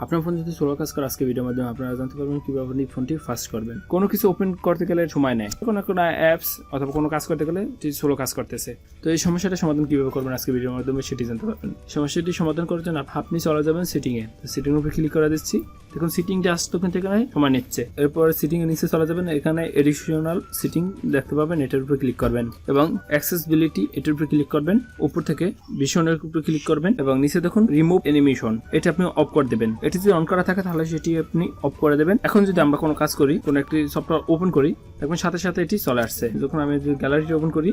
আপনার ফোন যদি স্লো কাজ করে আজকে ভিডিওর মাধ্যমে আপনারা জানতে পারবেন কিভাবে আপনি ফোনটি ফাস্ট করবেন। কোনো কিছু ওপেন করতে গেলে সময় নেয়, কোনো অ্যাপস অথবা কোনো কাজ করতে গেলে স্লো কাজ করতেছে। তো এই সমস্যাটা সমাধান কিভাবে করবেন আজকে ভিডিওর মাধ্যমে সেটি জানতে পারবেন। সমস্যাটি সমাধান করার জন্য আপনি চলে যাবেন সেটিংয়ে। সেটিং উপরে ক্লিক করে দিচ্ছি। দেখুন সিটিংটা আসতে কিন্তু এখানে সময় নিচ্ছে। এরপর সিটিং এর নিচে চলে যাবেন, এখানে এডিশনাল সিটিং দেখতে পাবেন, এটার উপরে ক্লিক করবেন এবং অ্যাক্সেসিবিলিটি এটার উপরে ক্লিক করবেন। উপর থেকে ভিশনের উপরে ক্লিক করবেন এবং নিচে দেখুন রিমুভ অ্যানিমেশন, এটা আপনি অফ করে দেবেন। এটি যদি অন করা থাকে তাহলে সেটি আপনি অফ করে দেবেন। এখন যদি আমরা কোনো কাজ করি, কোনো একটি সফটওয়্যার ওপেন করি, দেখুন সাথে সাথে এটি চলে আসছে। যখন আমি গ্যালারিটি ওপেন করি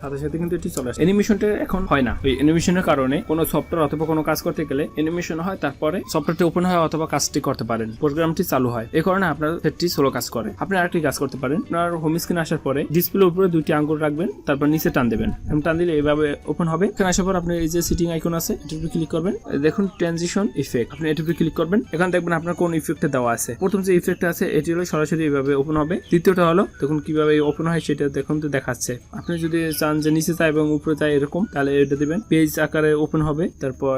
সাথে সাথে কিন্তু এটি চলে আসে। অ্যানিমেশনটা এখন হয় না। এই অ্যানিমেশনের কারণে কোনো সফটওয়্যার অথবা কোনো কাজ করতে গেলে অ্যানিমেশন হয়, তারপরে সফটওয়্যারটি ওপেন হয় অথবা কাজটি করতে পারেন, প্রোগ্রামটি চালু হয়। এই কারণে আপনার সেটটি স্লো কাজ করে। আপনি আরেকটি কাজ করতে পারেন। আপনার হোম স্ক্রিনে আসার পরে ডিসপ্লের উপরে দুইটি আঙ্গুল রাখবেন, তারপর নিচে টান দেবেন। টান দিলে এইভাবে ওপেন হবে। এখানে আসার পর আপনি এই যে সিটিং আইকন আছে এটার উপরে ক্লিক করবেন। দেখুন ট্রানজিশন ইফেক্ট, আপনি এটার উপরে ক্লিক করবেন। এখানে দেখবেন আপনার কোন ইফেক্টটা দেওয়া আছে। প্রথম যে ইফেক্টটা আছে এটি হলো সরাসরি এইভাবে ওপেন হবে। দ্বিতীয়টা হলো দেখুন কিভাবে ওপেন হয় সেটা দেখুন তো দেখাচ্ছে। আপনি যদি চান যে নিচে চাই এবং উপরে চাই এরকম, তাহলে এটা দিবেন। পেজ আকারে ওপেন হবে। তারপর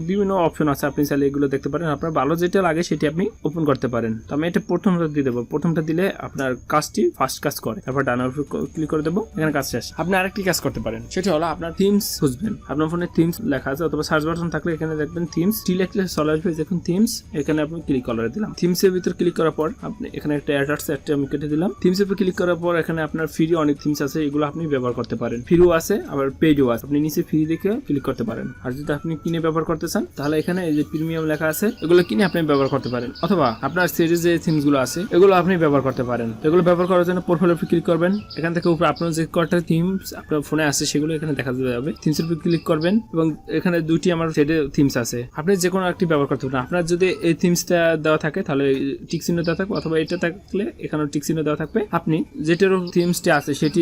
বিভিন্ন অপশন আছে, আপনি চাইলে এগুলো দেখতে পারেন। আপনার ভালো যেটা লাগে সেটি আপনি ওপেন করতে পারেন। তো আমি এটা প্রথমটা দিয়ে দেবো। প্রথমটা দিলে আপনার কাজটি ফাস্ট কাজ করে। তারপর ডানের উপর ক্লিক করে দেবো, এখানে কাজ শেষ। আপনি আরেকটি কাজ করতে পারেন, সেটা হলো আপনার থিমস খুঁজবেন। আপনার ফোনে থিমস লেখা আছে অথবা সার্চ বাটন থাকলে এখানে দেখবেন থিমস, লিখলে চলে আসবে। দেখুন থিমস, এখানে আপনি ক্লিক করে দিলাম। থিমস এর ভিতর ক্লিক করার পর আপনি এখানে একটা অ্যাড আসছে, একটা আমি কেটে দিলাম। থিমস এর উপর ক্লিক করার পর এখানে আপনার ফ্রি অনেক থিমস আছে, এগুলো আপনি ব্যবহার করতে পারেন। ফ্রিও আছে আবার পেইডও আছে। আপনি নিচে ফ্রি দেখে ক্লিক করতে পারেন। আর যদি আপনি কিনে ব্যবহার করতে চান তাহলে এখানে এই যে প্রিমিয়াম লেখা আছে, এগুলো কিনে আপনি ব্যবহার করতে পারেন। অথবা আপনার সিরিজ যে থিমস গুলো আছে এগুলো আপনি ব্যবহার করতে পারেন। এগুলো ব্যবহার করার জন্য প্রোফাইলের উপর ক্লিক করবেন। এখান থেকে উপরে আপনার যে কয়টা থিমস আপনার ফোনে আছে সেগুলো এখানে দেখা যাবে। থিমস এর উপর ক্লিক করবেন এবং এখানে দুইটি আমার সেটে থিমস আছে, আপনি যে কোনো একটি ব্যবহার করতে পারেন। আপনার যদি এই থিমসটা দেওয়া থাকে তাহলে টিক চিহ্ন দেওয়া থাকবে, অথবা এটা থাকলে এখানে টিক চিহ্ন দেওয়া থাকবে। আপনি যেটার থিমসটি আছে সেটি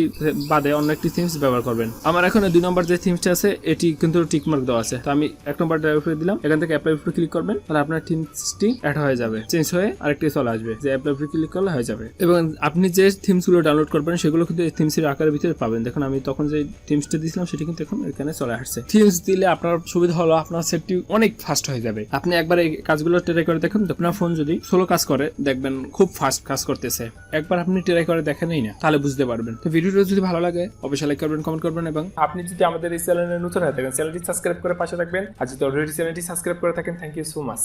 বাদে অন্য একটি থিমস ব্যবহার করবেন। আমার এখন 2 নম্বর যে থিমসটা আছে এটি কিন্তু টিক মার্ক দেওয়া আছে, তো আমি 1 নম্বর ড্রাইভ করে দিলাম। এখান থেকে অ্যাপ্লাই উপরে ক্লিক করবেন, তাহলে আপনার থিমসটি অ্যাড হয়ে যাবে, চেঞ্জ হয়ে আরেকটি চলে আসবে, যে অ্যাপ্লাই উপরে ক্লিক করলে হয়ে যাবে। এবং আপনি যে থিমসগুলো ডাউনলোড করবেন সেগুলো কিন্তু এই থিমসের আকারের ভিতরে পাবেন। দেখুন আমি তখন যে থিমসটা দিয়েছিলাম সেটি কিন্তু এখন এখানে চলে আসছে। থিমস দিলে আপনার সুবিধা হলো আপনার সেটটি অনেক ফাস্ট হয়ে যাবে। আপনি একবার এই কাজগুলো ট্রাই করে দেখুন। আপনার ফোন যদি স্লো কাজ করে দেখবেন খুব ফাস্ট কাজ করতেছে। একবার আপনি ট্রাই করে দেখেনই না, তাহলে বুঝতে পারবেন। তো ভিডিওটা যদি ভালো লাগে অবশ্যই লাইক করবেন, কমেন্ট করবেন এবং আপনি যদি আমাদের এই চ্যানেলে নতুন হয়ে থাকেন চ্যানেলটি সাবস্ক্রাইব করে পাশে থাকবেন। আর যদি অলরেডি চ্যানেলটি সাবস্ক্রাইব করে থাকেন, থ্যাংক ইউ সো মাচ।